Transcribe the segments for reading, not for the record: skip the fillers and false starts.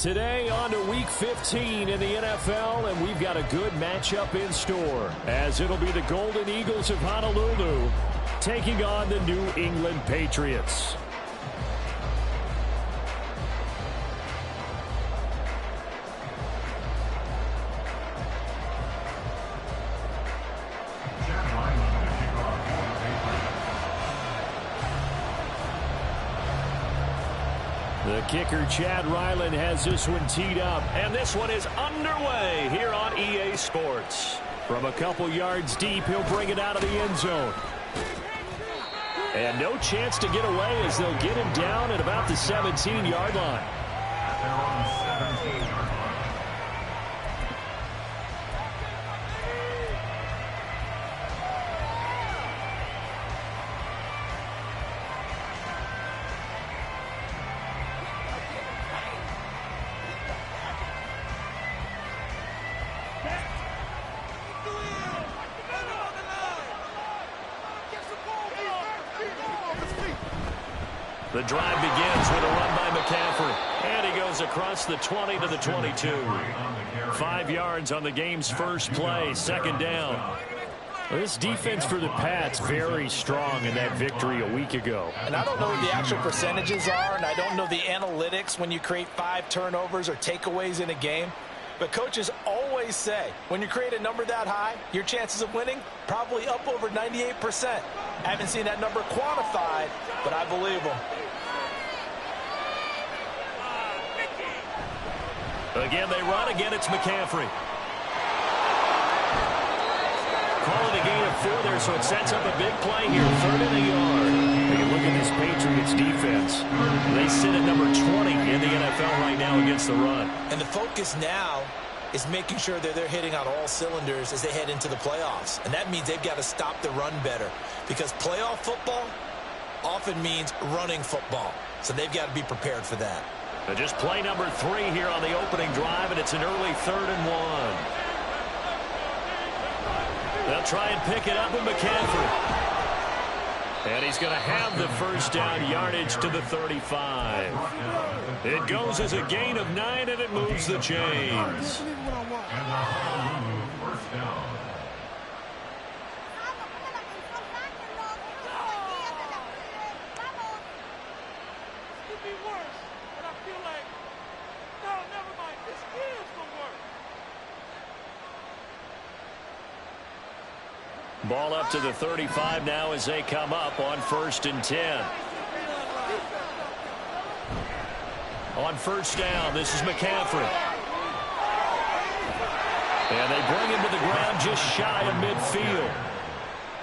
Today on to Week 15 in the NFL, and we've got a good matchup in store, as it'll be the Golden Eagles of Honolulu taking on the New England Patriots. The kicker, Chad Ryland, has this one teed up. And this one is underway here on EA Sports. From a couple yards deep, he'll bring it out of the end zone. And no chance to get away as they'll get him down at about the 17-yard line. They're on the 17-yard line. The drive begins with a run by McCaffrey. And he goes across the 20 to the 22. 5 yards on the game's first play, second down. Well, this defense for the Pats very strong in that victory a week ago. And I don't know what the actual percentages are, and I don't know the analytics when you create 5 turnovers or takeaways in a game. But coaches always say, when you create a number that high, your chances of winning probably up over 98%. I haven't seen that number quantified, but I believe them. Again, they run. Again, it's McCaffrey. Call it a gain of 4 there, so it sets up a big play here. 3rd and a yard. Take a look at this Patriots defense. They sit at number 20 in the NFL right now against the run. And the focus now is making sure that they're hitting on all cylinders as they head into the playoffs. And that means they've got to stop the run better, because playoff football often means running football. So they've got to be prepared for that. Just play number 3 here on the opening drive, and it's an early 3rd and 1. They'll try and pick it up with McCaffrey. And he's going to have the first down yardage to the 35. It goes as a gain of 9, and it moves the chains. And the Honolulu first down. Ball up to the 35 now as they come up on 1st and 10. On first down, this is McCaffrey. And they bring him to the ground just shy of midfield.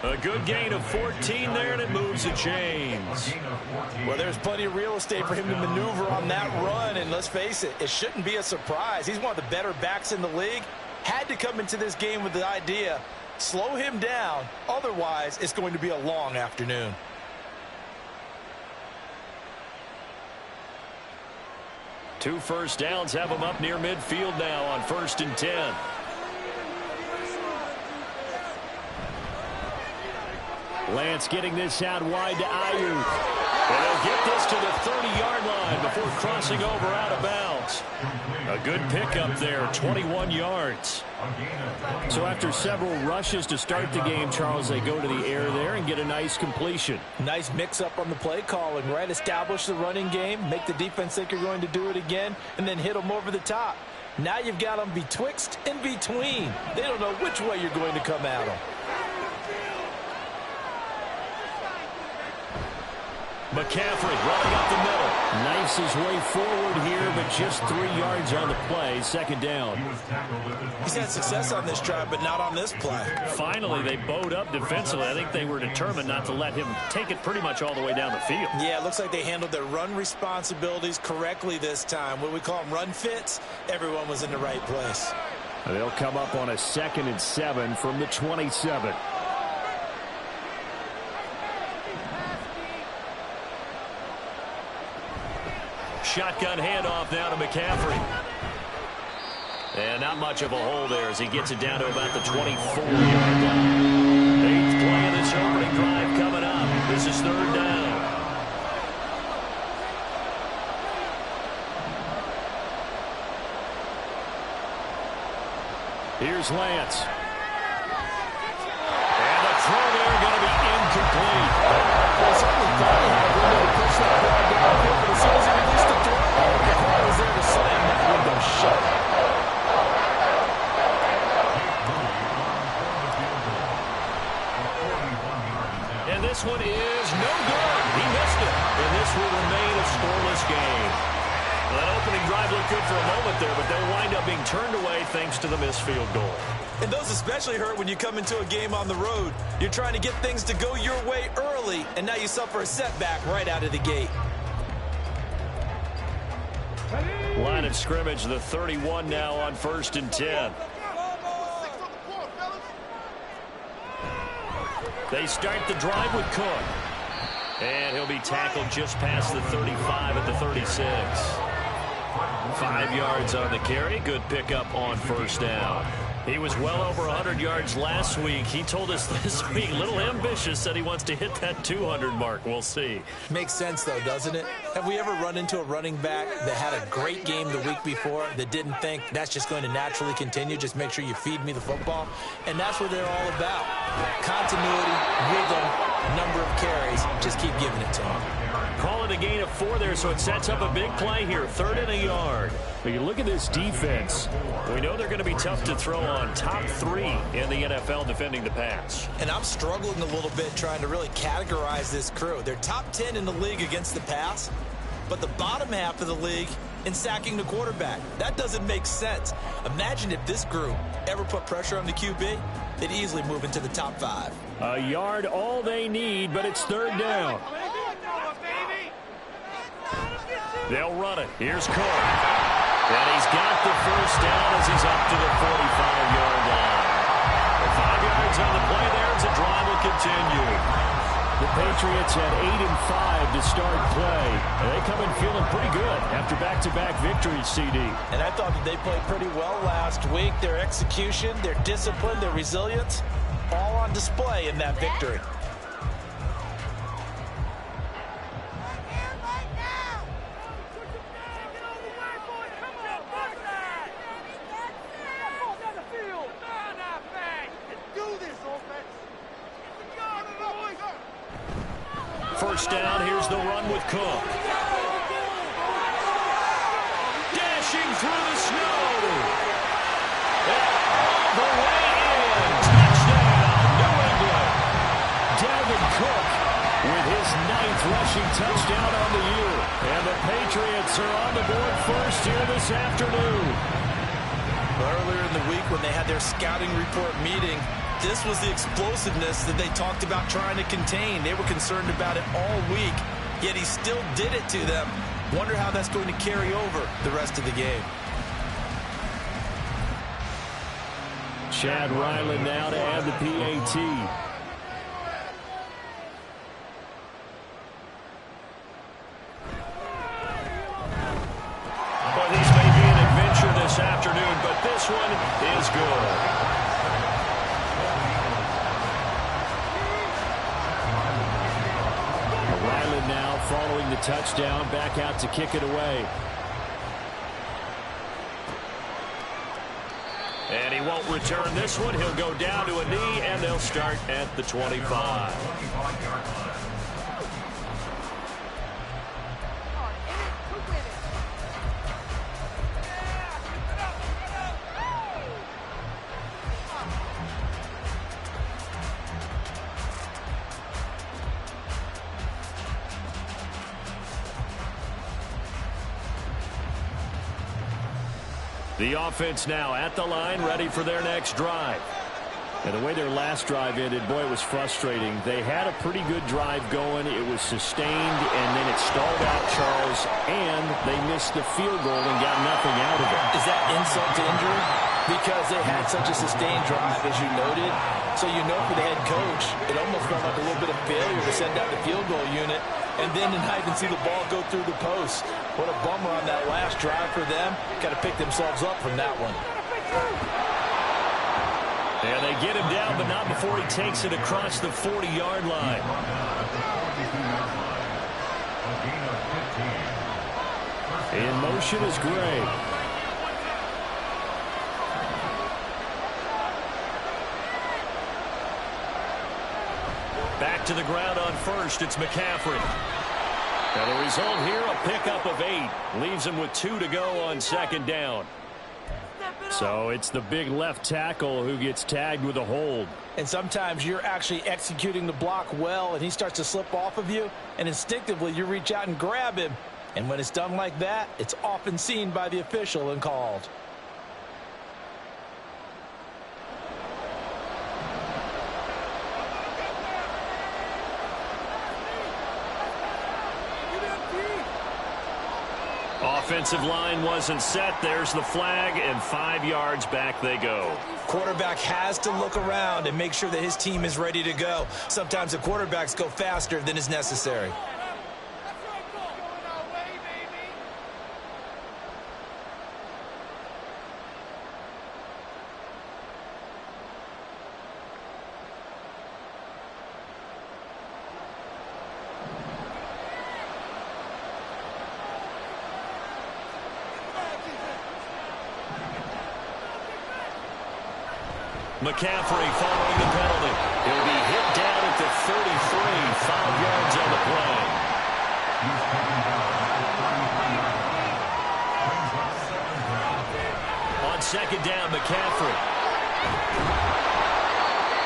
A good gain of 14 there, and it moves the chains. Well, there's plenty of real estate for him to maneuver on that run, and let's face it, it shouldn't be a surprise. He's one of the better backs in the league. Had to come into this game with the idea, slow him down, otherwise it's going to be a long afternoon. Two first downs have him up near midfield now on 1st and 10. Lance getting this out wide to Ayuk. And they'll get this to the 30-yard line before crossing over out of bounds. A good pickup there, 21 yards. So after several rushes to start the game, Charles, they go to the air there and get a nice completion. Nice mix-up on the play calling, right? Establish the running game, make the defense think you're going to do it again, and then hit them over the top. Now you've got them betwixt and between. They don't know which way you're going to come at them. McCaffrey running up the middle. Knifes his way forward here, but just 3 yards on the play. Second down. He's had success on this drive, but not on this play. Finally, they bowed up defensively. I think they were determined not to let him take it pretty much all the way down the field. Yeah, it looks like they handled their run responsibilities correctly this time. What we call them run fits, everyone was in the right place. They'll come up on a 2nd and 7 from the 27. Shotgun handoff now to McCaffrey. And not much of a hole there as he gets it down to about the 24-yard line. 8th play of this opening drive coming up. This is 3rd down. Here's Lance. And the throw there going to be incomplete. Well, certainly thought he had a window to push that ball downfield, but as soon as he released the throw, the ball was there to slam that window shut. And this one is no good. He missed it. And this will remain a scoreless game. Well, that opening drive looked good for a moment there, but they'll wind up being turned away thanks to the missed field goal. And those especially hurt when you come into a game on the road. You're trying to get things to go your way early, and now you suffer a setback right out of the gate. Line of scrimmage, the 31 now on 1st and 10. They start the drive with Cook. And he'll be tackled just past the 35 at the 36. 5 yards on the carry. Good pickup on 1st down. He was well over 100 yards last week. He told us this week, a little ambitious, said he wants to hit that 200 mark. We'll see. Makes sense, though, doesn't it? Have we ever run into a running back that had a great game the week before that didn't think that's just going to naturally continue? Just make sure you feed me the football. And that's what they're all about. Continuity, rhythm, number of carries. Just keep giving it to them. Call it a gain of 4 there, so it sets up a big play here. 3rd and a yard. When you look at this defense, we know they're going to be tough to throw on. Top 3 in the NFL defending the pass. And I'm struggling a little bit trying to really categorize this crew. They're top 10 in the league against the pass, but the bottom half of the league in sacking the quarterback. That doesn't make sense. Imagine if this group ever put pressure on the QB, they'd easily move into the top 5. A yard all they need, but it's 3rd down. They'll run it. Here's Cook. And he's got the 1st down as he's up to the 45-yard line. 5 yards on the play there as the drive will continue. The Patriots had 8-5 to start play. And they come in feeling pretty good after back-to-back victories, CD. And I thought that they played pretty well last week. Their execution, their discipline, their resilience, all on display in that victory. First down, here's the run with Cook. Dashing through the snow. All the way in. Touchdown, New England. Dalvin Cook with his 9th rushing touchdown on the year. And the Patriots are on the board first here this afternoon. Earlier in the week when they had their scouting report meeting, this was the explosiveness that they talked about trying to contain. They were concerned about it all week, yet he still did it to them. Wonder how that's going to carry over the rest of the game. Chad Ryland now to add the PAT. Well, these may be an adventure this afternoon, but this one is good. Now following the touchdown, back out to kick it away. And he won't return this one. He'll go down to a knee, and they'll start at the 25. The offense now at the line, ready for their next drive. And the way their last drive ended, boy, it was frustrating. They had a pretty good drive going. It was sustained, and then it stalled out, Charles, and they missed the field goal and got nothing out of it. Is that insult to injury? Because they had such a sustained drive, as you noted. So you know for the head coach, it almost felt like a little bit of failure to send out the field goal unit and then to not even see the ball go through the post. What a bummer on that last drive for them. Got to pick themselves up from that one. And they get him down, but not before he takes it across the 40-yard line. In motion is Gray. back to the ground on first. It's McCaffrey. And the result here, a pickup of 8. Leaves him with 2 to go on second down. So it's the big left tackle who gets tagged with a hold. And sometimes you're actually executing the block well, and he starts to slip off of you, and instinctively you reach out and grab him. And when it's done like that, it's often seen by the official and called. Offensive line wasn't set. There's the flag, and 5 yards back they go. Quarterback has to look around and make sure that his team is ready to go. Sometimes the quarterbacks go faster than is necessary. McCaffrey following the penalty. He'll be hit down at the 33. 5 yards on the play. On second down, McCaffrey.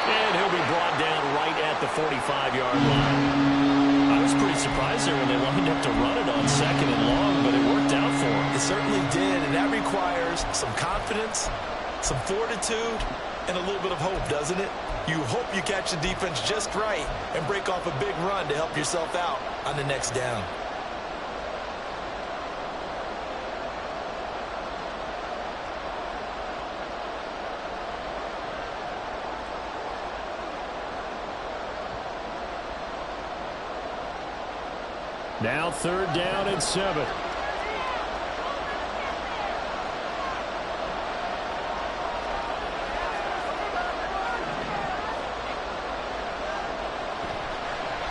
And he'll be brought down right at the 45-yard line. I was pretty surprised there when they lined up to run it on second and long, but it worked out for him. It certainly did, and that requires some confidence, some fortitude, and a little bit of hope, doesn't it? You hope you catch the defense just right and break off a big run to help yourself out on the next down. Now 3rd down and 7.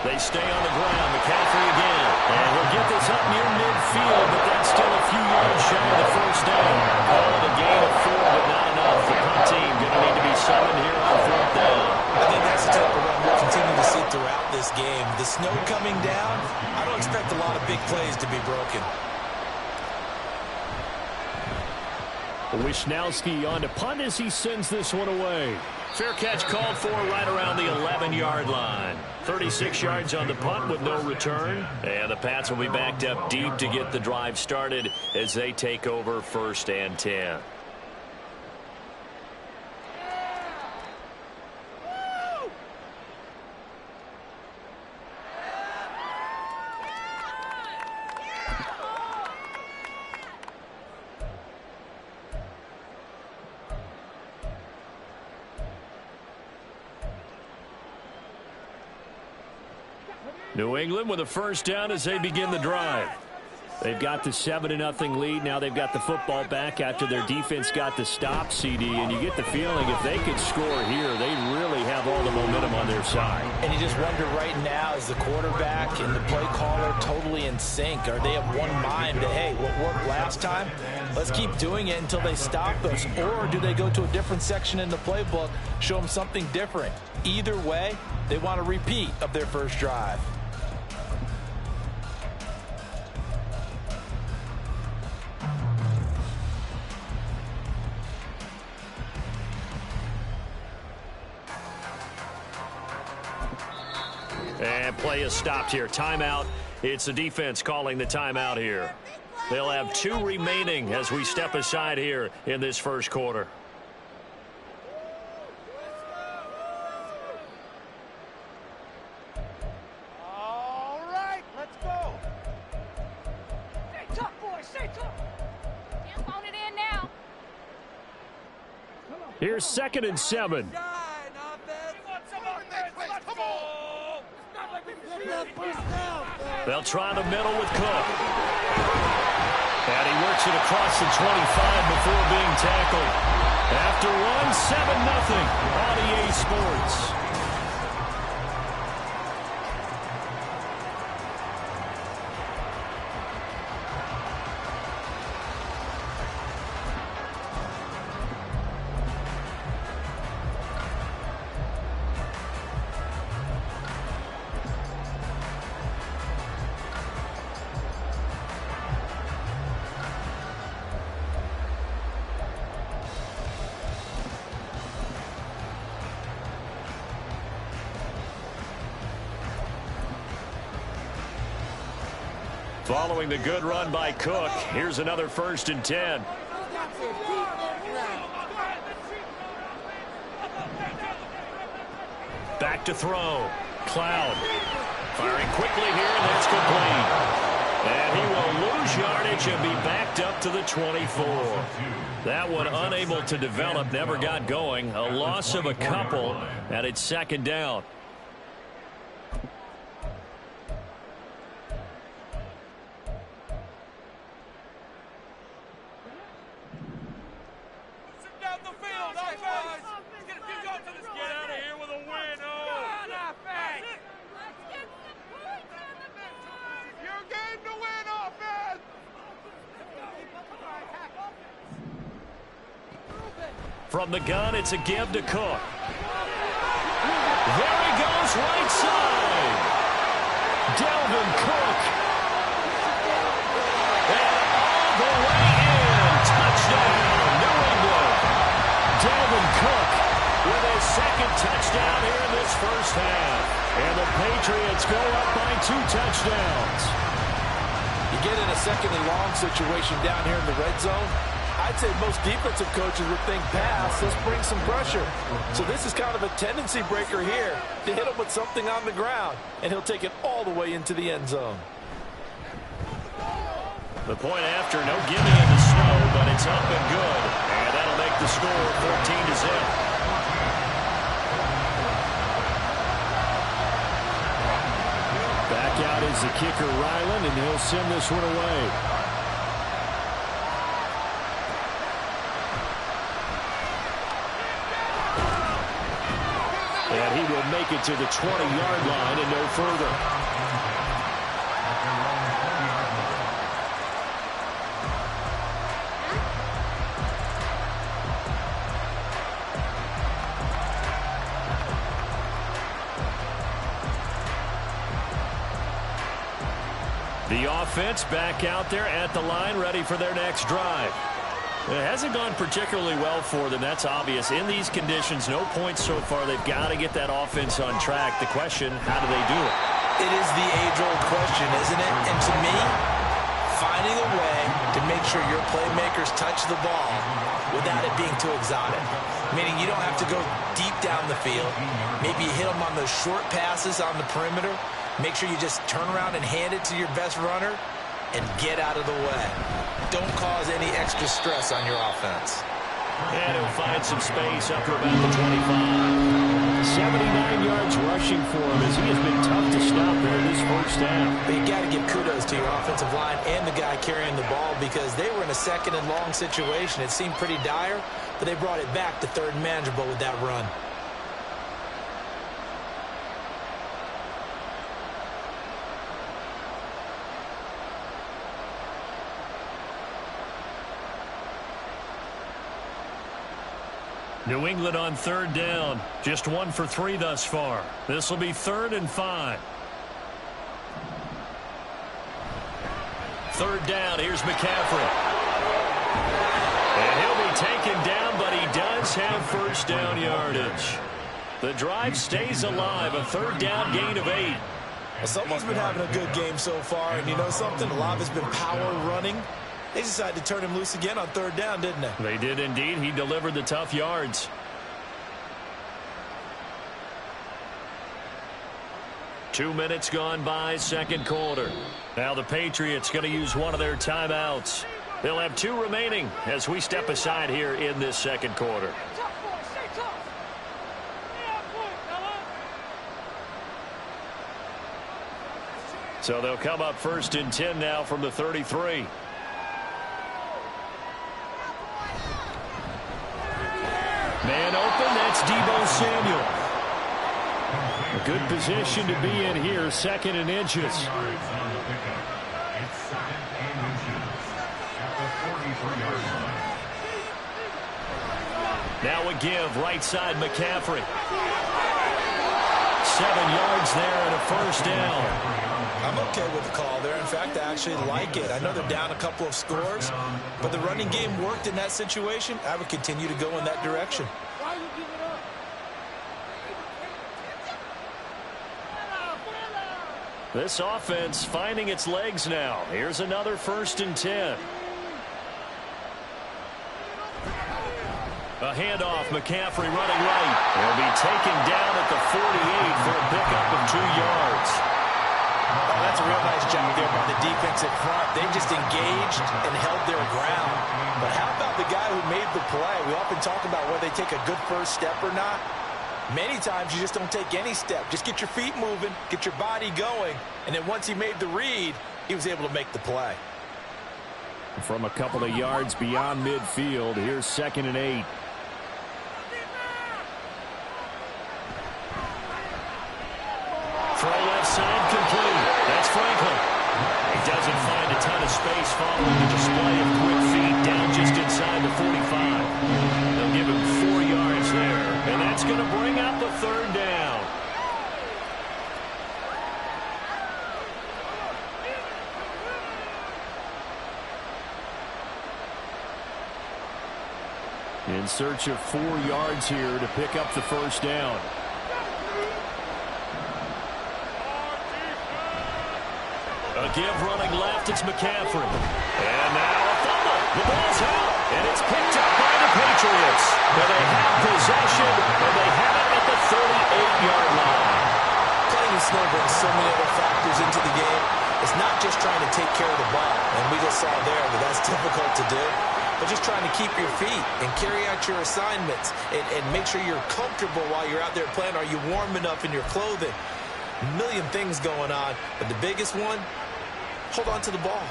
They stay on the ground. McCaffrey again. And he'll get this up near midfield, but that's still a few yards shy of the first down. Called a gain of 4, but not enough. The punt team going to need to be summoned here on 4th down. I think that's the type of run we'll continue to see throughout this game. The snow coming down, I don't expect a lot of big plays to be broken. Wisnowski on to punt as he sends this one away. Fair catch called for right around the 11-yard line. 36 yards on the punt with no return. And the Pats will be backed up deep to get the drive started as they take over 1st and 10. New England with a 1st down as they begin the drive. They've got the 7-0 lead. Now they've got the football back after their defense got the stop, CD. And you get the feeling if they could score here, they really have all the momentum on their side. And you just wonder right now, is the quarterback and the play caller totally in sync? Are they of one mind that, hey, what worked last time, let's keep doing it until they stop us? Or do they go to a different section in the playbook, show them something different? Either way, they want a repeat of their first drive. And play is stopped here. Timeout. It's the defense calling the timeout here. They'll have 2 remaining as we step aside here in this first quarter. All right, let's go. Stay tough, boys. Stay tough. Can't phone it in now. Here's 2nd and 7. They'll try the middle with Cook. And he works it across the 25 before being tackled. After one, 7-0 on EA Sports. Following the good run by Cook, here's another 1st and 10. Back to throw. Cloud. Firing quickly here, and that's complete. And he will lose yardage and be backed up to the 24. That one unable to develop, never got going. A loss of a couple, and it's 2nd down. From the gun, it's a give to Cook. There he goes, right side. Dalvin Cook. And all the way in. Touchdown, New England. Dalvin Cook with a 2nd touchdown here in this 1st half. And the Patriots go up by 2 touchdowns. You get in a 2nd and long situation down here in the red zone. I'd say most defensive coaches would think pass, let's bring some pressure. So this is kind of a tendency breaker here to hit him with something on the ground, and he'll take it all the way into the end zone. The point after, no gimme in the snow, but it's up and good. And that'll make the score 14-0. Back out is the kicker, Ryland, and he'll send this one away. And he will make it to the 20-yard line and no further. The offense back out there at the line, ready for their next drive. It hasn't gone particularly well for them, that's obvious. In these conditions, no points so far. They've got to get that offense on track. The question, how do they do it? It is the age-old question, isn't it? And to me, finding a way to make sure your playmakers touch the ball without it being too exotic. Meaning you don't have to go deep down the field. Maybe you hit them on those short passes on the perimeter. Make sure you just turn around and hand it to your best runner and get out of the way. Don't cause any extra stress on your offense. And he'll find some space up to about the 25. 79 yards rushing for him as he has been tough to stop there this 1st half. But you got to give kudos to your offensive line and the guy carrying the ball because they were in a 2nd and long situation. It seemed pretty dire, but they brought it back to 3rd and manageable with that run. New England on 3rd down. Just 1 for 3 thus far. This will be 3rd and 5. 3rd down. Here's McCaffrey. And he'll be taken down, but he does have 1st down yardage. The drive stays alive. A 3rd down gain of 8. Well, someone's been having a good game so far, and you know something? A lot of it's been power running. They decided to turn him loose again on 3rd down, didn't they? They did indeed. He delivered the tough yards. Two minutes gone by, 2nd quarter. Now the Patriots going to use one of their timeouts. They'll have 2 remaining as we step aside here in this 2nd quarter. So they'll come up 1st and 10 now from the 33. Man open, that's Deebo Samuel. A good position to be in here, 2nd and inches. It's 2nd and inches at the 43-yard line. Now a give, right side McCaffrey. 7 yards there and a 1st down. I'm okay with the call there. In fact, I actually like it. I know they're down a couple of scores, but the running game worked in that situation. I would continue to go in that direction. This offense finding its legs now. Here's another 1st and 10. A handoff, McCaffrey running right. He'll be taken down at the 48 for a pickup of 2 yards. Oh, that's a real nice job there by the defensive front. They just engaged and held their ground. But how about the guy who made the play? We often talk about whether they take a good first step or not. Many times you just don't take any step. Just get your feet moving, get your body going, and then once he made the read, he was able to make the play. From a couple of yards beyond midfield, here's 2nd and 8. Throw left side complete. That's Franklin. He doesn't find a ton of space following the display of quick feet down just inside the 45. They'll give him 4 yards there, and that's going to bring up a 3rd down. In search of 4 yards here to pick up the 1st down. A give running left, it's McCaffrey. And now a fumble. The ball's out, and it's picked up by the Patriots. And they have possession, and they have it at the 38-yard line. Playing in snow brings so many other factors into the game. It's not just trying to take care of the ball, and we just saw there that that's difficult to do. But just trying to keep your feet and carry out your assignments and make sure you're comfortable while you're out there playing. Are you warm enough in your clothing? A million things going on, but the biggest one, hold on to the ball.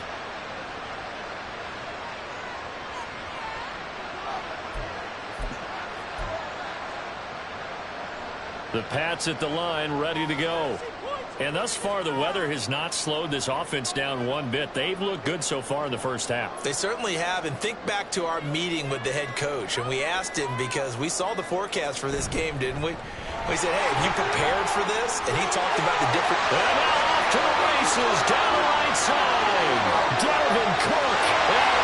The Pats at the line, ready to go. And thus far, the weather has not slowed this offense down one bit. They've looked good so far in the first half. They certainly have. And think back to our meeting with the head coach. And we asked him because we saw the forecast for this game, didn't we? We said, hey, have you prepared for this? And he talked about the different... And now off to the races, down the right side. Dalvin Cook. And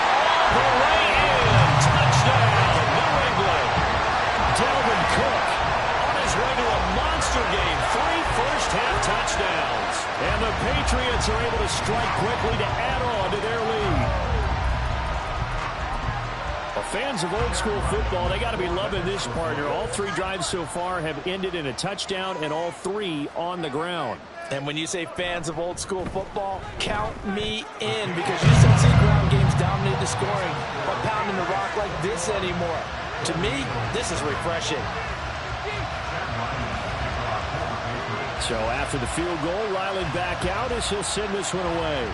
all the way in. Touchdown, New England. Dalvin Cook on his way to a monster game. 3 first-half touchdowns. And the Patriots are able to strike quickly to add on to their lead. Well, fans of old-school football, they got to be loving this partner. All 3 drives so far have ended in a touchdown, and all 3 on the ground. And when you say fans of old-school football, count me in, because you just don't see ground games dominate the scoring or pounding the rock like this anymore. To me, this is refreshing. So after the field goal, Riley back out as he'll send this one away.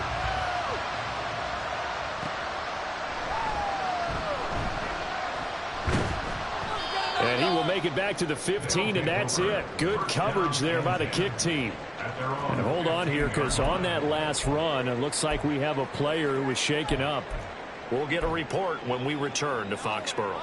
And he will make it back to the 15, and that's it. Good coverage there by the kick team. And hold on here, because on that last run, it looks like we have a player who was shaken up. We'll get a report when we return to Foxborough.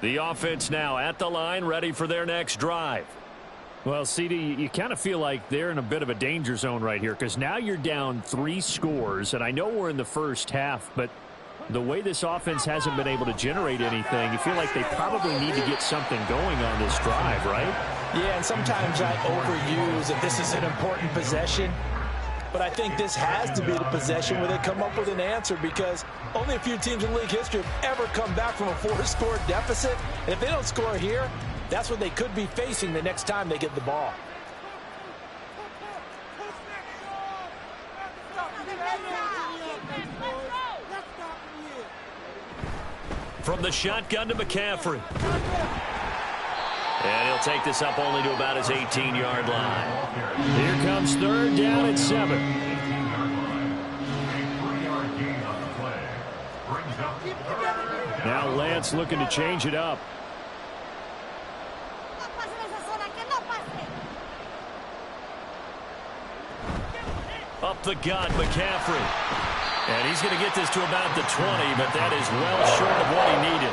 The offense now at the line, ready for their next drive. Well, CD, you kind of feel like they're in a bit of a danger zone right here, because now you're down 3 scores, and I know we're in the first half, but the way this offense hasn't been able to generate anything, you feel like they probably need to get something going on this drive, right? Yeah, and sometimes I overuse that this is an important possession, but I think this has to be the possession where they come up with an answer, because only a few teams in league history have ever come back from a 4-score deficit, and if they don't score here, that's what they could be facing the next time they get the ball. From the shotgun to McCaffrey. And he'll take this up only to about his 18-yard line. Here comes 3rd down and 7. Now Lance looking to change it up. Up the gut, McCaffrey. And he's going to get this to about the 20, but that is well short of what he needed.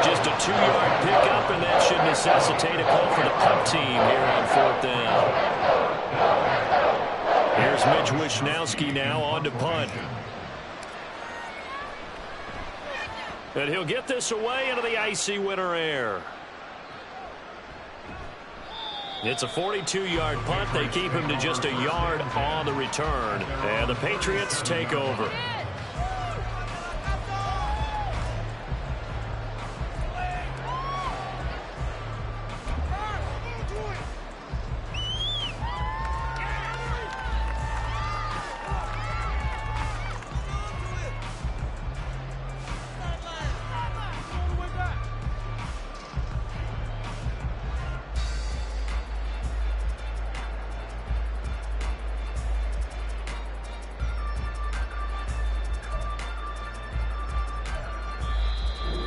Just a 2-yard pickup, and that should necessitate a call for the punt team here on 4th down. Here's Mitch Wishnowsky now on to punt. And he'll get this away into the icy winter air. It's a 42-yard punt. They keep him to just a yard on the return. And the Patriots take over.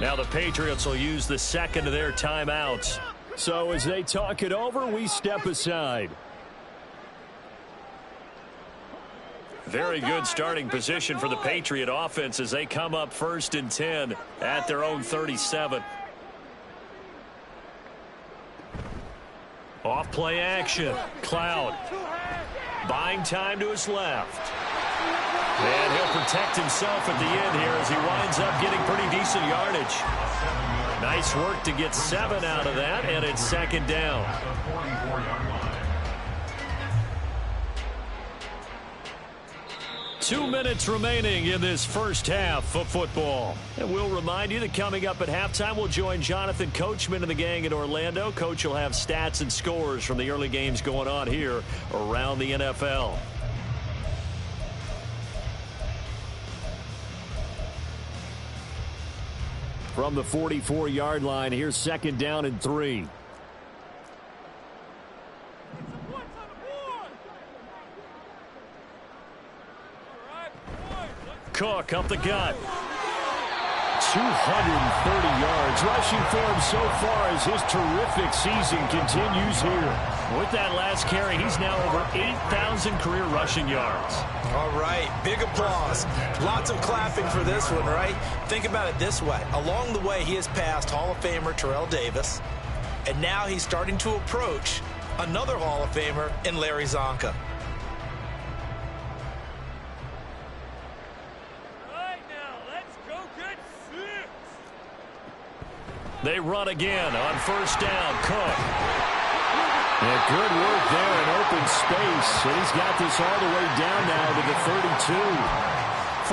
Now the Patriots will use the second of their timeouts. So as they talk it over, we step aside. Very good starting position for the Patriot offense as they come up 1st and 10 at their own 37. Off play action. Cloud. Buying time to his left. And he'll protect himself at the end here as he winds up getting pretty decent yardage. Nice work to get 7 out of that, and it's 2nd down. 2 minutes remaining in this first half of football. And we'll remind you that coming up at halftime, we'll join Jonathan Coachman and the gang in Orlando. Coach will have stats and scores from the early games going on here around the NFL. From the 44-yard line, here's 2nd down and 3. Cook up the gut. 230 yards rushing for him so far as his terrific season continues here. With that last carry, he's now over 8,000 career rushing yards. All right, big applause. Lots of clapping for this one, right? Think about it this way. Along the way, he has passed Hall of Famer Terrell Davis, and now he's starting to approach another Hall of Famer in Larry Zonka. They run again on 1st down. Cook. And good work there in open space. And he's got this all the way down now to the 32.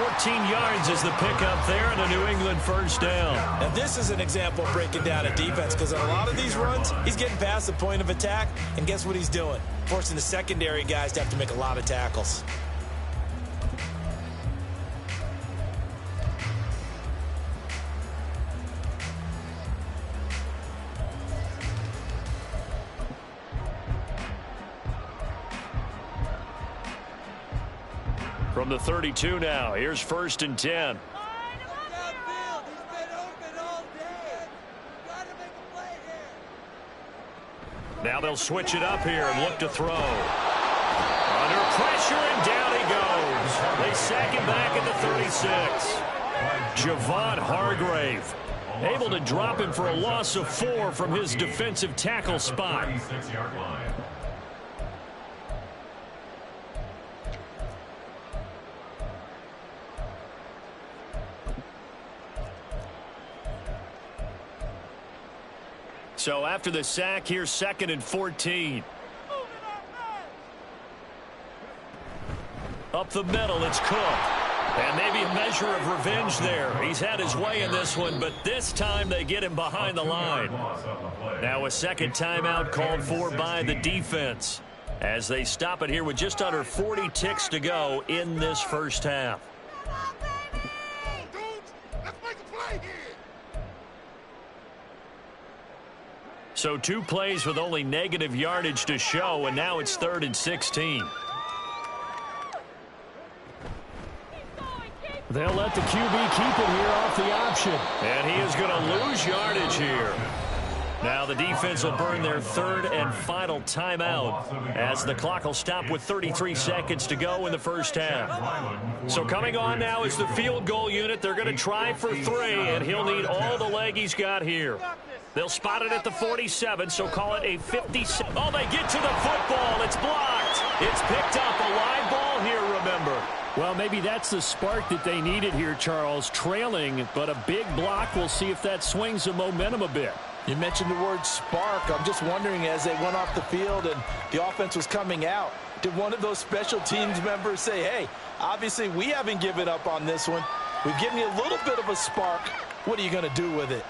14 yards is the pickup there and a New England 1st down. Now this is an example of breaking down a defense because on a lot of these runs, he's getting past the point of attack. And guess what he's doing? Forcing the secondary guys to have to make a lot of tackles. From the 32 now, here's 1st and 10. Now they'll switch it up here and look to throw. Under pressure, and down he goes. They sack him back at the 36. Javon Hargrave able to drop him for a loss of 4 from his defensive tackle spot. So after the sack, here's 2nd and 14. Up the middle, it's Cook. And maybe a measure of revenge there. He's had his way in this one, but this time they get him behind the line. Now a 2nd timeout called for by the defense as they stop it here with just under 40 ticks to go in this first half. So 2 plays with only negative yardage to show, and now it's 3rd and 16. They'll let the QB keep it here off the option. And he is going to lose yardage here. Now the defense will burn their 3rd and final timeout as the clock will stop with 33 seconds to go in the first half. So coming on now is the field goal unit. They're going to try for 3, and he'll need all the leg he's got here. They'll spot it at the 47, so call it a 57. Oh, they get to the football. It's blocked. It's picked up. A live ball here, remember. Well, maybe that's the spark that they needed here, Charles. Trailing, but a big block. We'll see if that swings the momentum a bit. You mentioned the word spark. I'm just wondering, as they went off the field and the offense was coming out, did one of those special teams members say, hey, obviously we haven't given up on this one. We've given you a little bit of a spark. What are you going to do with it?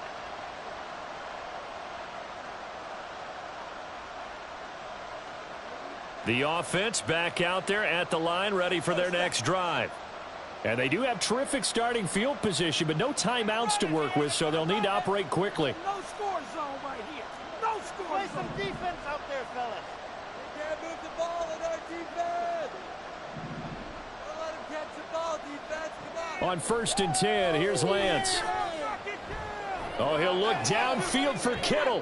The offense back out there at the line, ready for their next drive. And they do have terrific starting field position, but no timeouts to work with, so they'll need to operate quickly. No score zone right here. No score Play some defense out there, fellas. They can't move the ball on our defense. Don't let him catch the ball, defense. Come on. On 1st and 10, here's Lance. Oh, he'll look downfield for Kittle.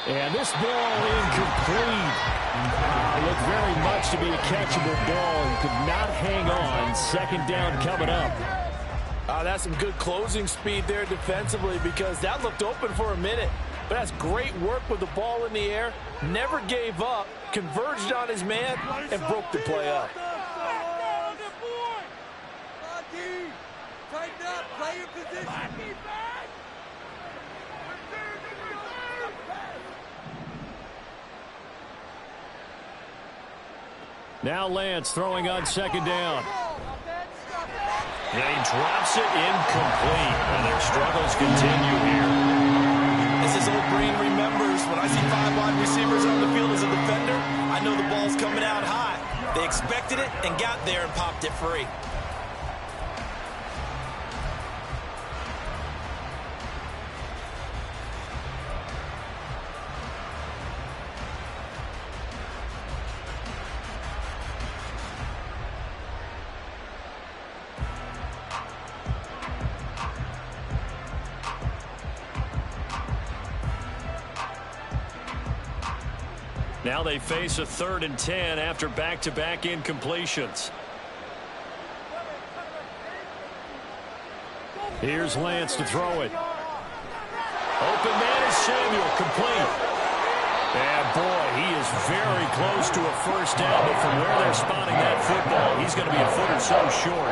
And this ball incomplete. It looked very much to be a catchable ball and could not hang on. 2nd down coming up. That's some good closing speed there defensively, because that looked open for a minute. But that's great work with the ball in the air. Never gave up, converged on his man, and broke the play up. Tighten up, play your position. Now Lance throwing on 2nd down. And he drops it incomplete. And their struggles continue here. As his old brain remembers, when I see 5 wide receivers on the field as a defender, I know the ball's coming out high. They expected it and got there and popped it free. Now they face a 3rd and 10 after back-to-back incompletions. Here's Lance to throw it. Open man is Samuel, complete. And boy, he is very close to a 1st down, but from where they're spotting that football, he's going to be a foot or so short.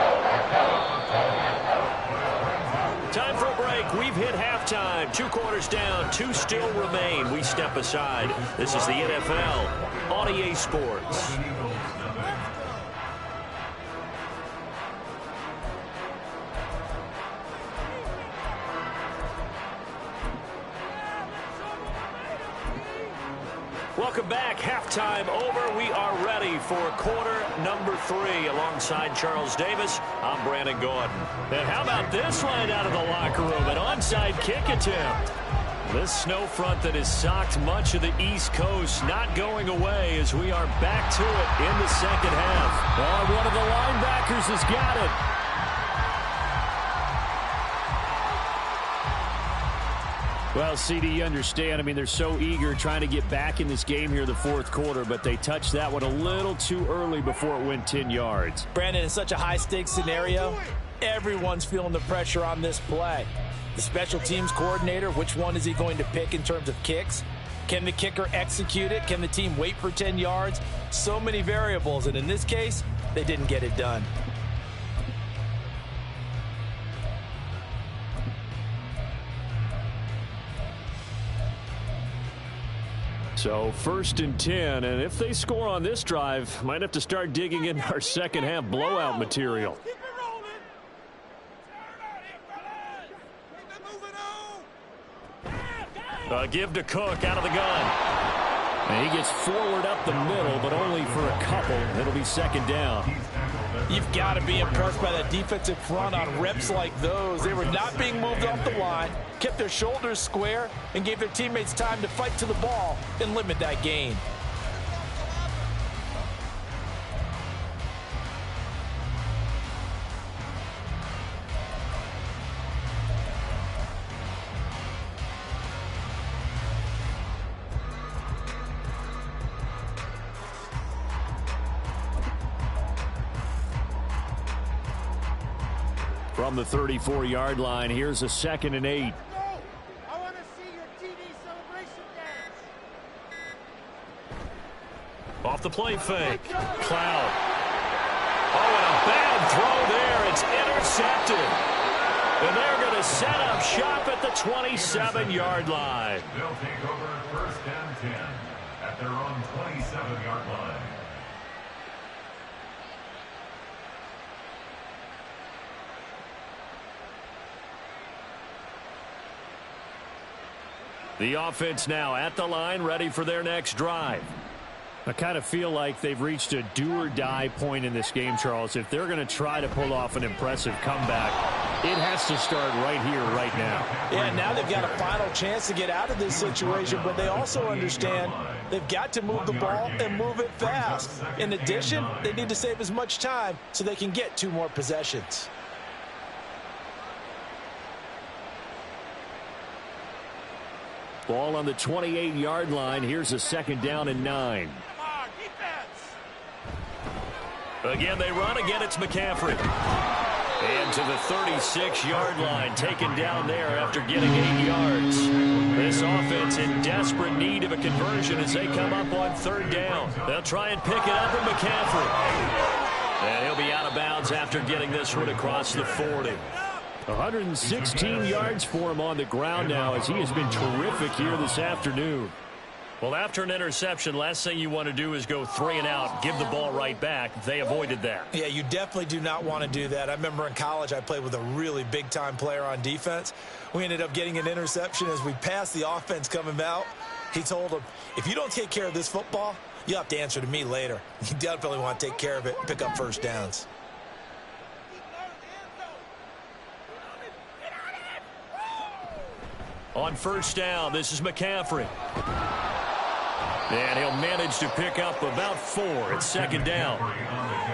Time for a break. We've hit halftime. 2 quarters down. 2 still remain. We step aside. This is the NFL on EA Sports. Welcome back. Halftime over. We are ready for quarter number 3. Alongside Charles Davis, I'm Brandon Gordon. And how about this line out of the locker room? An onside kick attempt. This snow front that has socked much of the East Coast not going away as we are back to it in the 2nd half. Oh, one of the linebackers has got it. Well, CD, you understand. I mean, they're so eager trying to get back in this game here the 4th quarter, but they touched that one a little too early before it went 10 yards. Brandon, in such a high-stakes scenario, everyone's feeling the pressure on this play. The special teams coordinator, which one is he going to pick in terms of kicks? Can the kicker execute it? Can the team wait for 10 yards? So many variables, and in this case, they didn't get it done. So 1st and 10, and if they score on this drive, might have to start digging in our 2nd half blowout material. Keep it rolling. Keep it moving on. Give to Cook out of the gun. And he gets forward up the middle, but only for a couple. It'll be 2nd down. You've got to be impressed by that defensive front on reps like those. They were not being moved off the line, kept their shoulders square, and gave their teammates time to fight to the ball and limit that gain. From the 34-yard line, here's a 2nd and 8. I want to see your TD celebration dance. Off the play fake. Cloud. Oh, and a bad throw there. It's intercepted. And they're going to set up shop at the 27-yard line. They'll take over 1st and 10 at their own 27-yard line. The offense now at the line, ready for their next drive. I kind of feel like they've reached a do-or-die point in this game, Charles. If they're going to try to pull off an impressive comeback, it has to start right here, right now. Yeah, now they've got a final chance to get out of this situation, but they also understand they've got to move the ball and move it fast. In addition, they need to save as much time so they can get 2 more possessions. Ball on the 28-yard line. Here's a 2nd down and 9. Again, they run. Again, it's McCaffrey. And to the 36-yard line, taken down there after getting 8 yards. This offense in desperate need of a conversion as they come up on 3rd down. They'll try and pick it up with McCaffrey. And he'll be out of bounds after getting this one across the 40. 116 yards for him on the ground now as he has been terrific here this afternoon. Well, after an interception, last thing you want to do is go 3 and out, give the ball right back. They avoided that. Yeah, you definitely do not want to do that. I remember in college I played with a really big-time player on defense. We ended up getting an interception as we passed the offense coming out. He told him, if you don't take care of this football, you'll have to answer to me later. You definitely want to take care of it and pick up 1st downs. On 1st down, this is McCaffrey. And he'll manage to pick up about 4. It's 2nd down.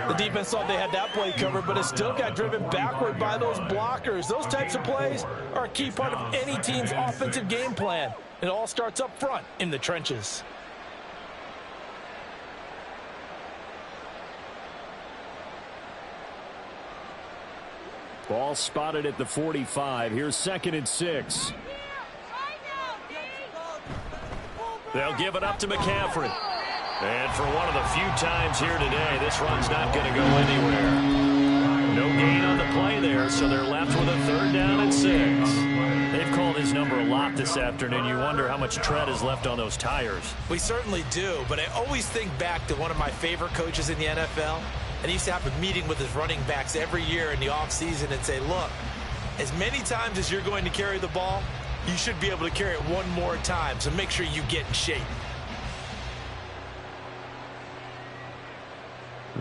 The defense thought they had that play covered, but it still got driven backward by those blockers. Those types of plays are a key part of any team's offensive game plan. It all starts up front in the trenches. Ball spotted at the 45. Here's 2nd and 6. They'll give it up to McCaffrey. And for one of the few times here today, this run's not going to go anywhere. No gain on the play there, so they're left with a 3rd down and 6. They've called his number a lot this afternoon. You wonder how much tread is left on those tires. We certainly do, but I always think back to one of my favorite coaches in the NFL. And he used to have a meeting with his running backs every year in the offseason and say, look, as many times as you're going to carry the ball, you should be able to carry it 1 more time, so make sure you get in shape.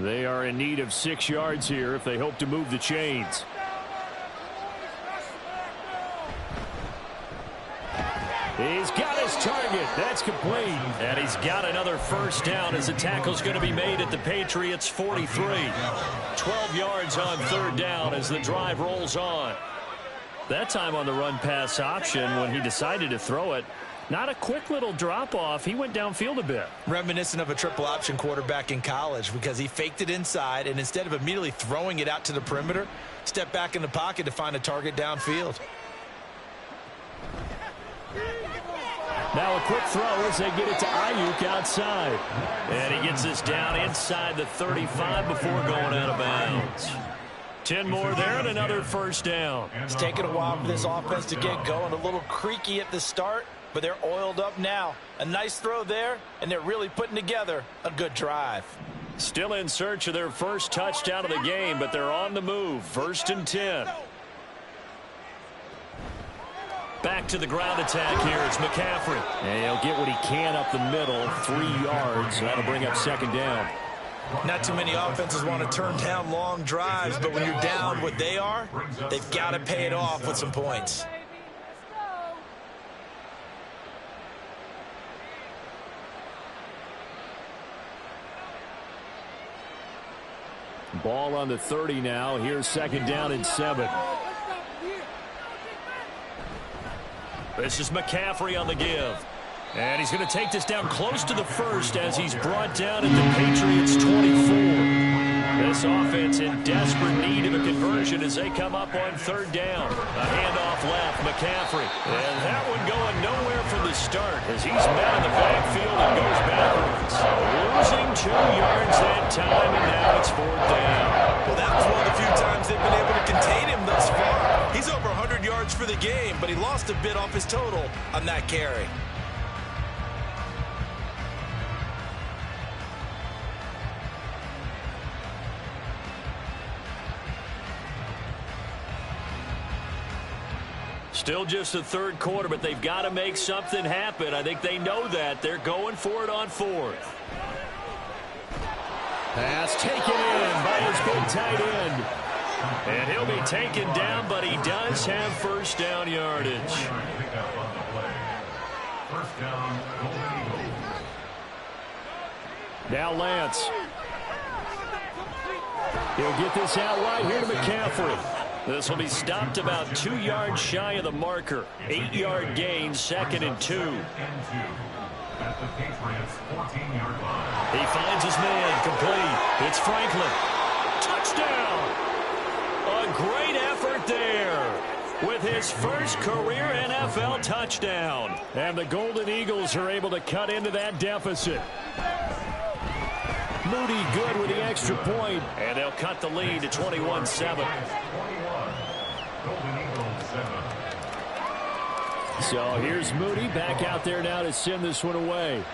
They are in need of 6 yards here if they hope to move the chains. He's got his target. That's complete. And he's got another 1st down as the tackle's going to be made at the Patriots' 43. 12 yards on 3rd down as the drive rolls on. That time on the run-pass option when he decided to throw it. Not a quick little drop-off. He went downfield a bit. Reminiscent of a triple option quarterback in college because he faked it inside, and instead of immediately throwing it out to the perimeter, stepped back in the pocket to find a target downfield. Now a quick throw as they get it to Ayuk outside. And he gets this down inside the 35 before going out of bounds. 10 more there and another 1st down. It's taken a while for this offense to get going. A little creaky at the start, but they're oiled up now. A nice throw there, and they're really putting together a good drive. Still in search of their first touchdown of the game, but they're on the move. 1st and 10. Back to the ground attack here. It's McCaffrey. And he'll get what he can up the middle. 3 yards. That'll bring up 2nd down. Not too many offenses want to turn down long drives, but when you're down what they are, they've got to pay it off with some points. Ball on the 30 now. Here's 2nd down and 7. This is McCaffrey on the give. And he's going to take this down close to the 1st as he's brought down at the Patriots' 24. This offense in desperate need of a conversion as they come up on 3rd down. A handoff left, McCaffrey. And that one going nowhere from the start as he's met in the backfield and goes backwards. Losing gain 2 yards that time, and now it's 4th down. Well, that was one of the few times they've been able to contain him thus far. He's over 100 yards for the game, but he lost a bit off his total on that carry. Still just the 3rd quarter, but they've got to make something happen. I think they know that. They're going for it on 4th. Pass taken in by his big tight end. And he'll be taken down, but he does have 1st down yardage. Now Lance. He'll get this out wide here to McCaffrey. This will be stopped about 2 yards shy of the marker. 8-yard gain, 2nd and 2. At the Patriots' 14-yard line. He finds his man, complete. It's Franklin. Touchdown! A great effort there with his first career NFL touchdown. And the Golden Eagles are able to cut into that deficit. Moody good with the extra point, and they'll cut the lead to 21-7. So here's Moody back out there now to send this one away.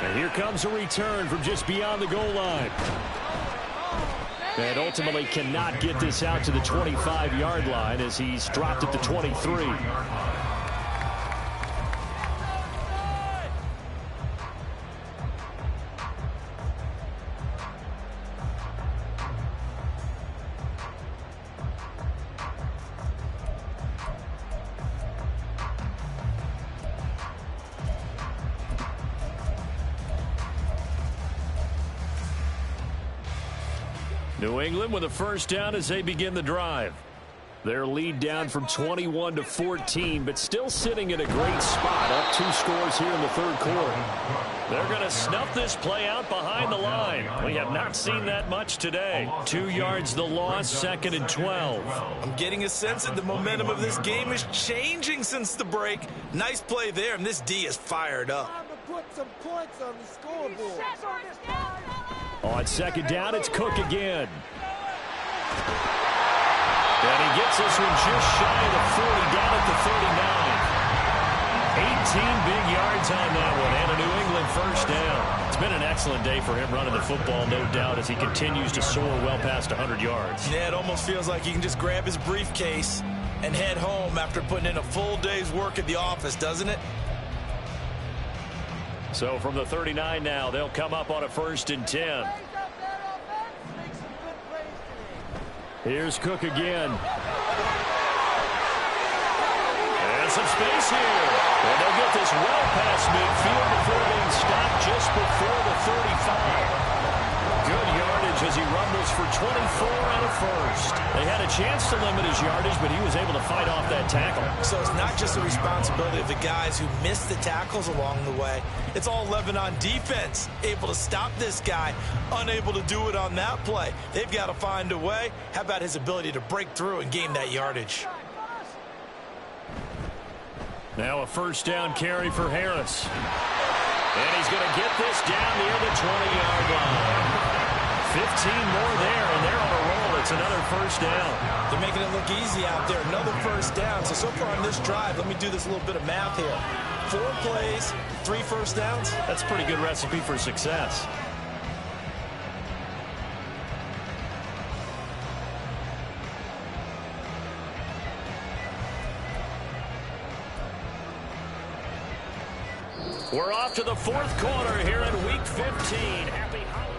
And here comes a return from just beyond the goal line. And ultimately cannot get this out to the 25-yard line as he's dropped at the 23. New England with a 1st down as they begin the drive. Their lead down from 21 to 14, but still sitting in a great spot, up 2 scores here in the 3rd quarter. They're going to snuff this play out behind the line. We have not seen that much today. 2 yards the loss, 2nd and 12. I'm getting a sense that the momentum of this game is changing since the break. Nice play there, and this D is fired up. Time to put some points on the scoreboard. On 2nd down, it's Cook again. And he gets this one just shy of the 40, down at the 39. 18 big yards on that one, and a New England 1st down. It's been an excellent day for him running the football, no doubt, as he continues to soar well past 100 yards. Yeah, it almost feels like he can just grab his briefcase and head home after putting in a full day's work at the office, doesn't it? So from the 39 now, they'll come up on a 1st and 10. Here's Cook again. And some space here. And they'll get this well past midfield before being stopped just before the 35. Good yardage as he rumbles for 24 and a 1st. They had a chance to limit his yardage, but he was able to fight off that tackle. So it's not just the responsibility of the guys who missed the tackles along the way. It's all 11 on defense, able to stop this guy, unable to do it on that play. They've got to find a way. How about his ability to break through and gain that yardage? Now a 1st down carry for Harris. And he's going to get this down near the 20-yard line. 15 more there, and they're on a roll. It's another 1st down. They're making it look easy out there. Another 1st down. So far on this drive, let me do this little bit of math here. 4 plays, 3 1st downs. That's a pretty good recipe for success. We're off to the 4th quarter here in Week 15. Happy holidays.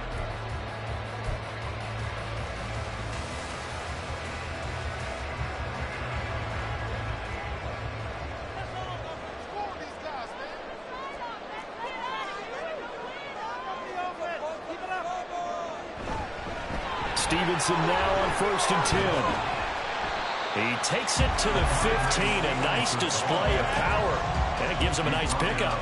Stevenson now on 1st and 10. He takes it to the 15. A nice display of power. And that gives him a nice pickup.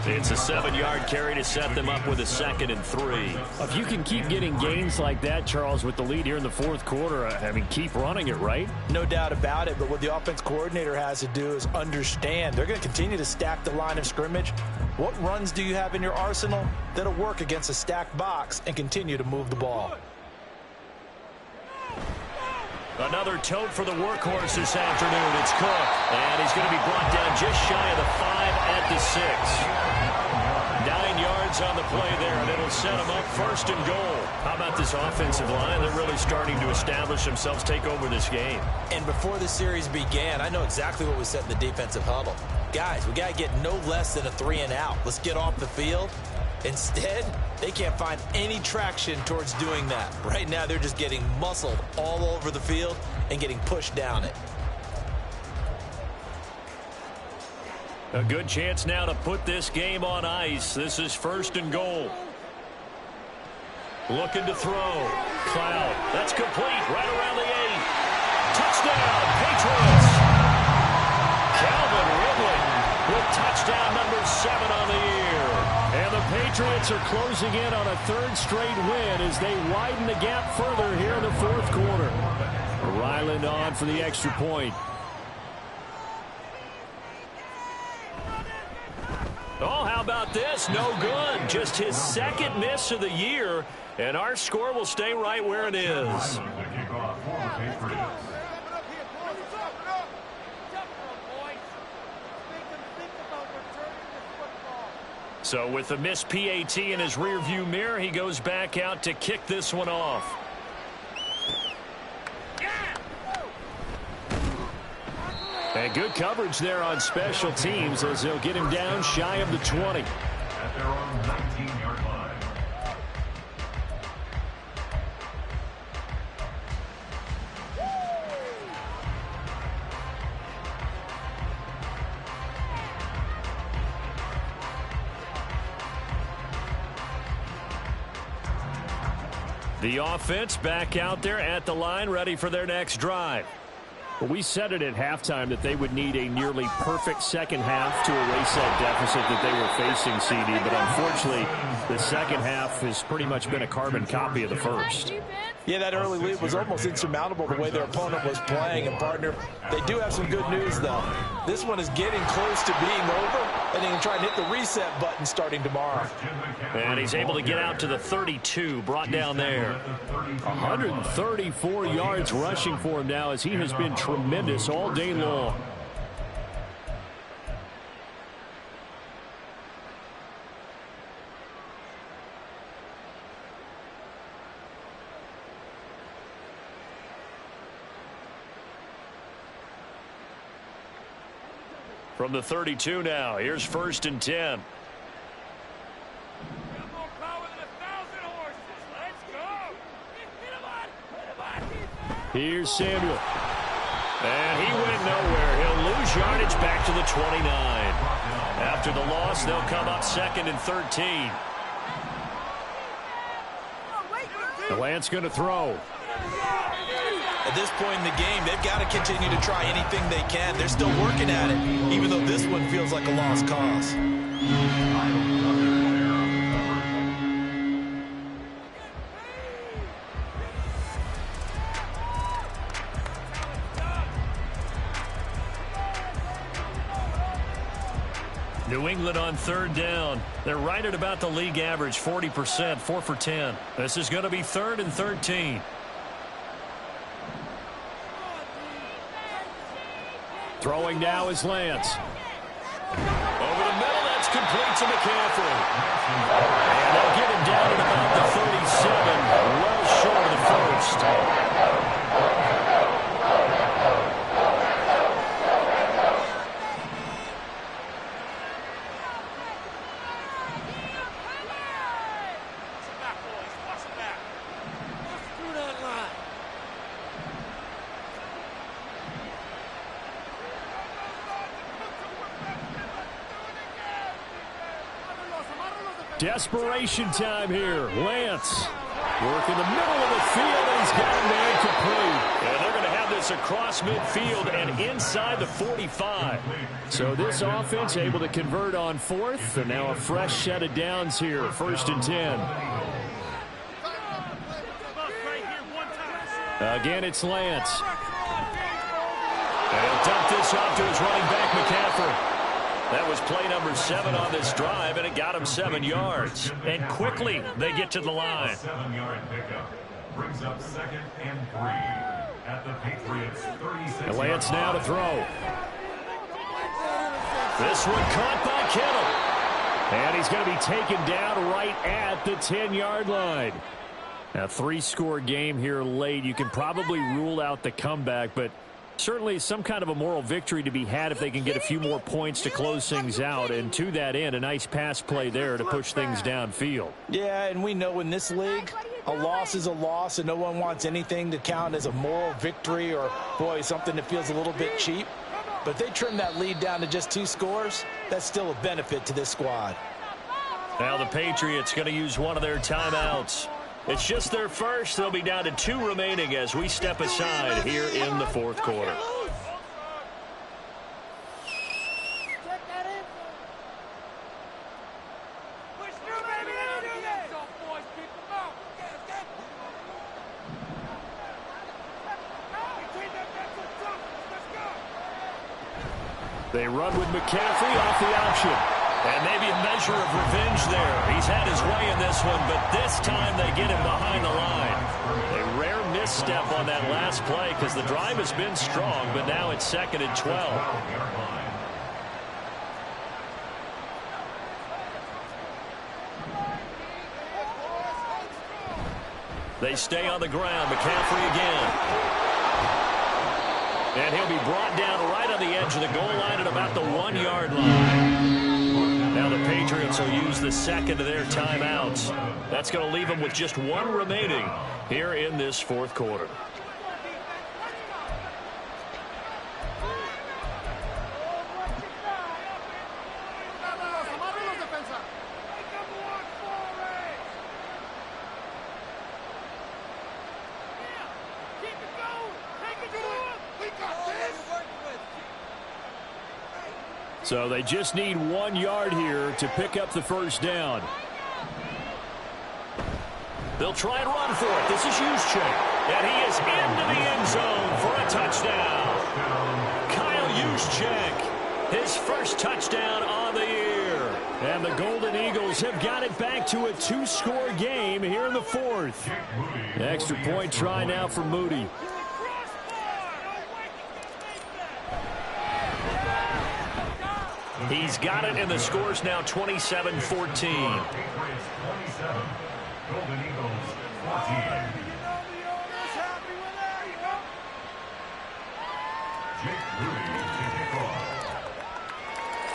It's a 7-yard carry to set them up with a 2nd and 3. If you can keep getting gains like that, Charles, with the lead here in the fourth quarter, I mean, keep running it, right? No doubt about it, but what the offense coordinator has to do is understand they're going to continue to stack the line of scrimmage. What runs do you have in your arsenal that'll work against a stacked box and continue to move the ball? Another tote for the workhorse this afternoon. It's Cook, and he's going to be brought down just shy of the 5 at the 6. 9 yards on the play there, and it'll set him up 1st and goal. How about this offensive line? They're really starting to establish themselves, take over this game. And before the series began, I know exactly what was said in the defensive huddle. Guys, we got to get no less than a 3 and out. Let's get off the field. Instead, they can't find any traction towards doing that. Right now, they're just getting muscled all over the field and getting pushed down it. A good chance now to put this game on ice. This is 1st and goal. Looking to throw. Cloud. That's complete. Right around the 8. Touchdown, Patriots. Calvin Ridley with touchdown number 7 on the year. And the Patriots are closing in on a 3rd straight win as they widen the gap further here in the 4th quarter. Ryland on for the extra point. Oh, how about this? No good. Just his 2nd miss of the year, and our score will stay right where it is. So with a missed PAT in his rearview mirror, he goes back out to kick this one off. And good coverage there on special teams as they'll get him down shy of the 20. At their own 19-yard line. The offense back out there at the line, ready for their next drive. Well, we said it at halftime that they would need a nearly perfect second half to erase that deficit that they were facing, CD. But unfortunately, the second half has pretty much been a carbon copy of the first. Yeah, that early lead was almost insurmountable the way their opponent was playing. And, partner, they do have some good news, though. This one is getting close to being over, and they can try and hit the reset button starting tomorrow. And he's able to get out to the 32, brought down there. 134 yards rushing for him now as he has been tremendous all day long. From the 32 now, here's 1st and 10. Here's Samuel. And he went nowhere. He'll lose yardage back to the 29. After the loss, they'll come up 2nd and 13. Lance going to throw. At this point in the game, they've got to continue to try anything they can. They're still working at it, even though this one feels like a lost cause. New England on 3rd down. They're right at about the league average, 40%, 4 for 10. This is going to be 3rd and 13. Throwing now is Lance. Over the middle, that's complete to McCaffrey. And they'll get him down at about the 37, well short of the 1st. Desperation time here. Lance work in the middle of the field, and he's got him there complete. And they're going to have this this across midfield and inside the 45. So this offense able to convert on fourth, and now a fresh set of downs here, 1st and 10. Again, it's Lance. And he'll dump this off to his running back, McCaffrey. That was play number 7 on this drive, and it got him 7 yards. And quickly, they get to the line. 7-yard pickup brings up 2nd and 3 at the Patriots 36. And Lance now to throw. This one caught by Kittle. And he's going to be taken down right at the 10-yard line. A 3-score game here late. You can probably rule out the comeback, but certainly some kind of a moral victory to be had if they can get a few more points to close things out. And to that end, a nice pass play there to push things downfield. Yeah, and we know in this league, a loss is a loss, and no one wants anything to count as a moral victory or, boy, something that feels a little bit cheap. But if they trim that lead down to just 2 scores, that's still a benefit to this squad. Now the Patriots going to use one of their timeouts. It's just their first. They'll be down to 2 remaining as we step aside here in the 4th quarter. They run with McCaffrey off the option. And maybe a measure of revenge there. He's had his way in this one, but this time they get him behind the line. A rare misstep on that last play because the drive has been strong, but now it's 2nd and 12. They stay on the ground. McCaffrey again. And he'll be brought down right on the edge of the goal line at about the 1-yard line. Now the Patriots will use the 2nd of their timeouts. That's going to leave them with just 1 remaining here in this 4th quarter. So they just need 1 yard here to pick up the 1st down. They'll try and run for it. This is Juszczyk. And he is into the end zone for a touchdown. Kyle Juszczyk, his first touchdown on the year. And the Golden Eagles have got it back to a 2-score game here in the 4th. Extra point try now for Moody. He's got it, and the score's now 27-14. Golden Eagles 14.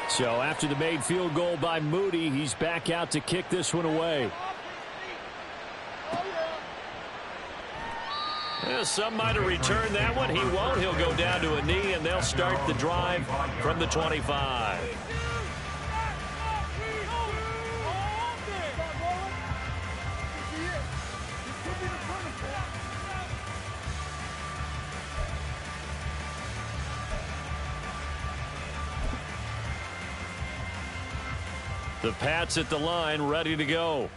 So after the made field goal by Moody, he's back out to kick this one away. Yeah, some might have returned that one. He won't. He'll go down to a knee, and they'll start the drive from the 25. The Pats at the line, ready to go.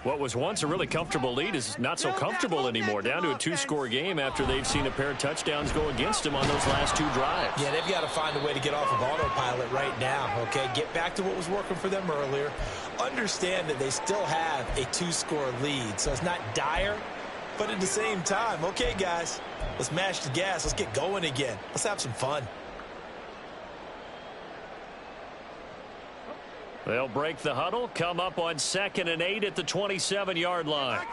What was once a really comfortable lead is not so comfortable anymore. Down to a 2-score game after they've seen a pair of touchdowns go against them on those last 2 drives. Yeah, they've got to find a way to get off of autopilot right now, okay? Get back to what was working for them earlier. Understand that they still have a 2-score lead, so it's not dire, but at the same time, okay, guys, let's mash the gas. Let's get going again. Let's have some fun. They'll break the huddle, come up on 2nd and 8 at the 27-yard line.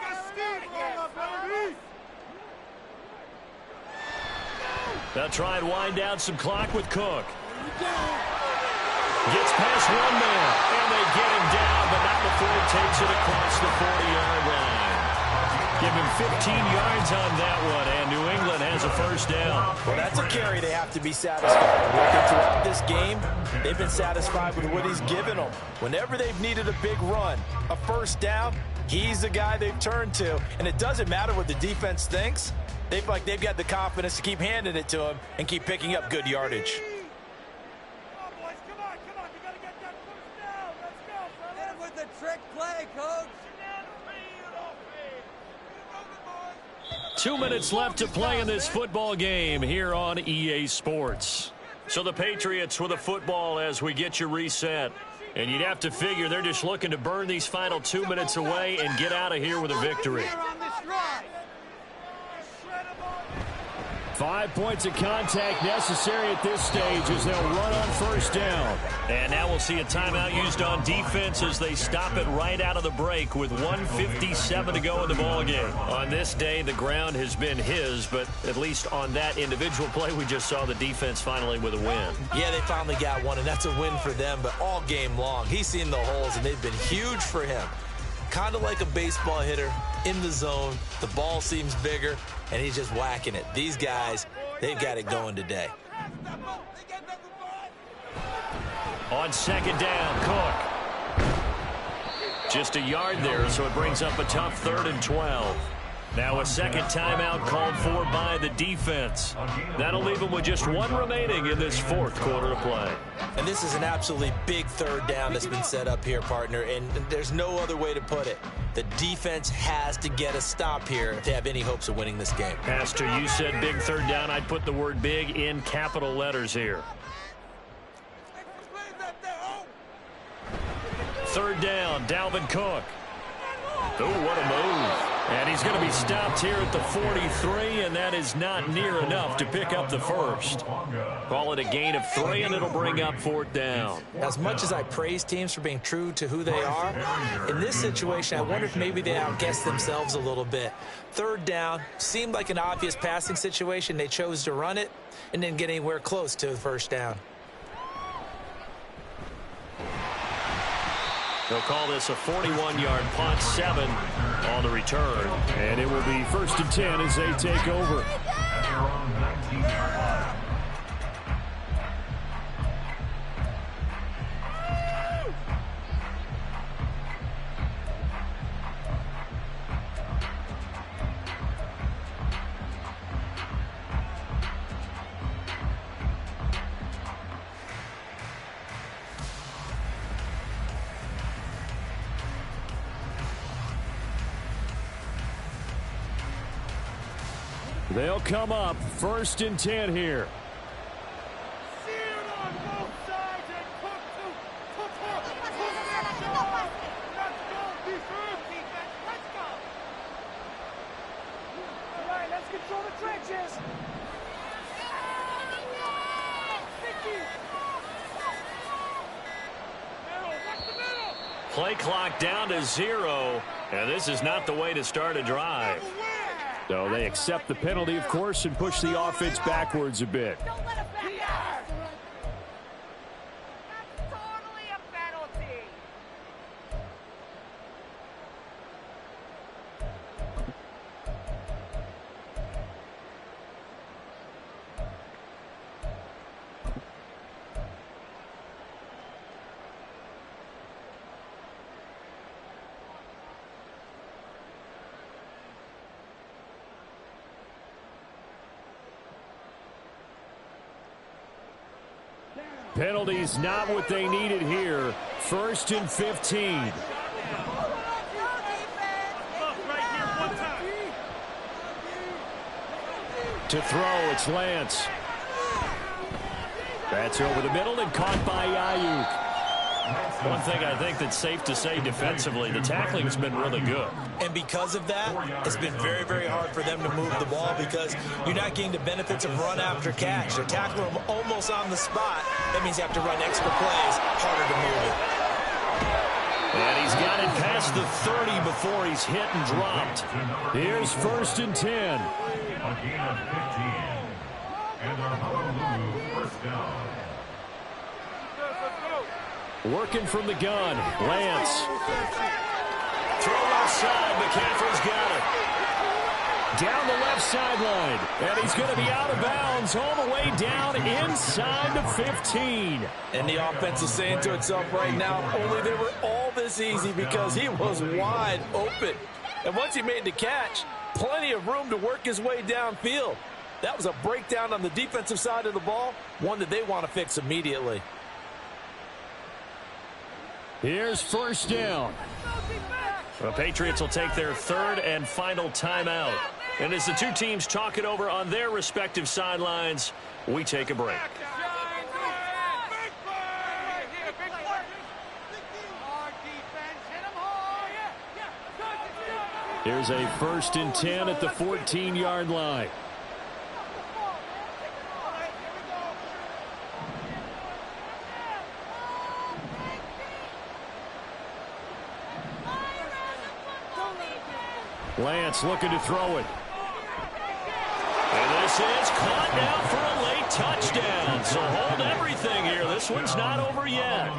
They'll try and wind down some clock with Cook. Gets past one man, and they get him down, but not before he takes it across the 40-yard line. Give him 15 yards on that one, and New England has a 1st down. Well, that's a carry they have to be satisfied. Working throughout this game, they've been satisfied with what he's given them. Whenever they've needed a big run, a 1st down, he's the guy they've turned to. And it doesn't matter what the defense thinks. They feel like they've got the confidence to keep handing it to him and keep picking up good yardage. Come on, boys. Come on. You got to get that first down. Let's go, fellas. Hit him with the trick play, coach. 2 minutes left to play in this football game here on EA Sports. So the Patriots with a football as we get you reset. And you'd have to figure they're just looking to burn these final 2 minutes away and get out of here with a victory. 5 points of contact necessary at this stage as they'll run on first down. And now we'll see a timeout used on defense as they stop it right out of the break with 1:57 to go in the ballgame. On this day, the ground has been his, but at least on that individual play, we just saw the defense finally with a win. Yeah, they finally got one, and that's a win for them, but all game long, he's seen the holes, and they've been huge for him. Kind of like a baseball hitter in the zone. The ball seems bigger, and he's just whacking it. These guys, they've got it going today. On second down, Cook. Just a yard there, so it brings up a tough 3rd and 12. Now a second timeout called for by the defense. That'll leave them with just one remaining in this 4th quarter of play. And this is an absolutely big 3rd down that's been set up here, partner, and there's no other way to put it. The defense has to get a stop here if they have any hopes of winning this game. Pastor, you said big 3rd down. I'd put the word big in capital letters here. 3rd down, Dalvin Cook. Oh, what a move. And he's going to be stopped here at the 43, and that is not near enough to pick up the first. Call it a gain of 3, and it'll bring up 4th down. As much as I praise teams for being true to who they are, in this situation, I wonder if maybe they outguessed themselves a little bit. 3rd down seemed like an obvious passing situation. They chose to run it and didn't get anywhere close to the first down. They'll call this a 41-yard punt, 7 on the return. And it will be 1st and 10 as they take over. At their own 19-yard line. They'll come up 1st and 10 here. Play clock down to 0, and this is not the way to start a drive. So they accept the penalty, of course, and push the offense backwards a bit. Don't let him back out. That's totally a penalty. Penalties not what they needed here. 1st and 15. To throw, it's Lance. That's over the middle and caught by Ayuk. One thing I think that's safe to say defensively, the tackling's been really good. And because of that, it's been very, very hard for them to move the ball because you're not getting the benefits of run after catch. They're tackling them almost on the spot. That means you have to run extra plays, harder to move it. And he's got it past the 30 before he's hit and dropped. Here's 1st and 10. A gain of 15. And our Honolulu 1st down. Working from the gun, Lance. Throw left side, McCaffrey's got it. Down the left sideline, and he's going to be out of bounds all the way down inside the 15. And the offense is saying to itself right now, only they were all this easy because he was wide open. And once he made the catch, plenty of room to work his way downfield. That was a breakdown on the defensive side of the ball, one that they want to fix immediately. Here's first down. The Patriots will take their third and final timeout. And as the two teams talk it over on their respective sidelines, we take a break. Here's a 1st and 10 at the 14-yard line. Lance looking to throw it. And this is caught now for a late touchdown. So hold everything here. This one's not over yet.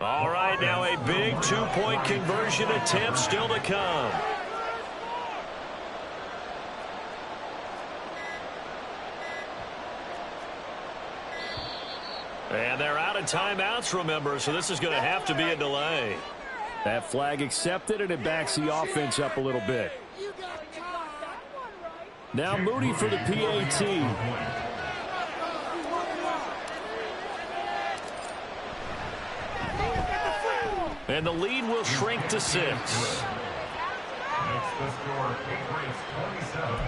All right, now a big two-point conversion attempt still to come. And they're out of timeouts, remember, so this is going to have to be a delay. That flag accepted, and it backs the offense up a little bit. Now Moody for the PAT. And the lead will shrink to 6. Makes the score Patriots 27,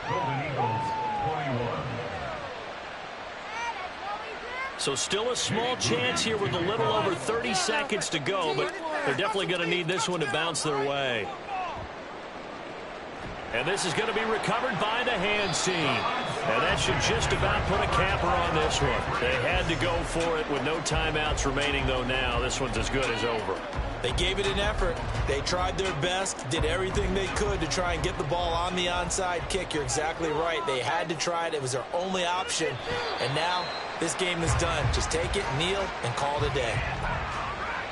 Golden Eagles 21. So still a small chance here with a little over 30 seconds to go, but they're definitely going to need this one to bounce their way. And this is going to be recovered by the hands team. And that should just about put a capper on this one. They had to go for it with no timeouts remaining, though now. This one's as good as over. They gave it an effort. They tried their best, did everything they could to try and get the ball on the onside kick. You're exactly right. They had to try it. It was their only option. And now this game is done. Just take it, kneel, and call it a day.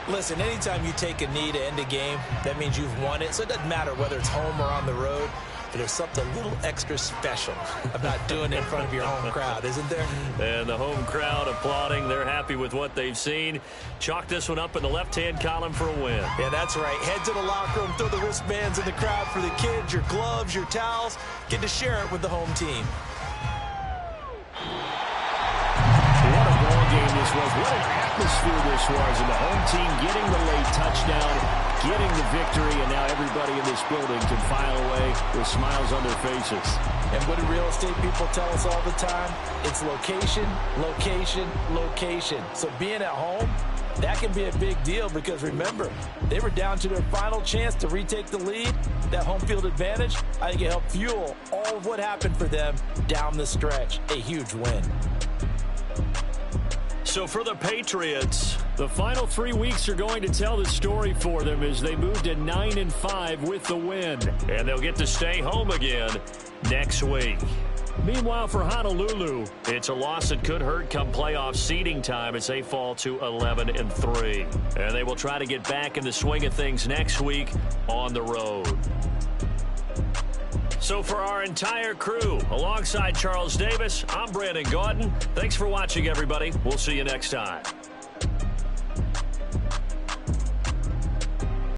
Listen, anytime you take a knee to end a game, that means you've won it. So it doesn't matter whether it's home or on the road. But there's something a little extra special about doing it in front of your home crowd, isn't there? And the home crowd applauding. They're happy with what they've seen. Chalk this one up in the left-hand column for a win. Yeah, that's right. Head to the locker room, throw the wristbands in the crowd for the kids, your gloves, your towels. Get to share it with the home team. What a ball game this was. What an atmosphere this was. And the home team getting the late touchdown, getting the victory, and now everybody in this building can file away with smiles on their faces. And what do real estate people tell us all the time? It's location, location, location. So being at home, that can be a big deal because, remember, they were down to their final chance to retake the lead. That home field advantage, I think it helped fuel all of what happened for them down the stretch. A huge win. So for the Patriots, the final 3 weeks are going to tell the story for them as they move to 9-5 with the win. And they'll get to stay home again next week. Meanwhile, for Honolulu, it's a loss that could hurt come playoff seeding time as they fall to 11-3. And they will try to get back in the swing of things next week on the road. So for our entire crew, alongside Charles Davis, I'm Brandon Gaudin. Thanks for watching, everybody. We'll see you next time.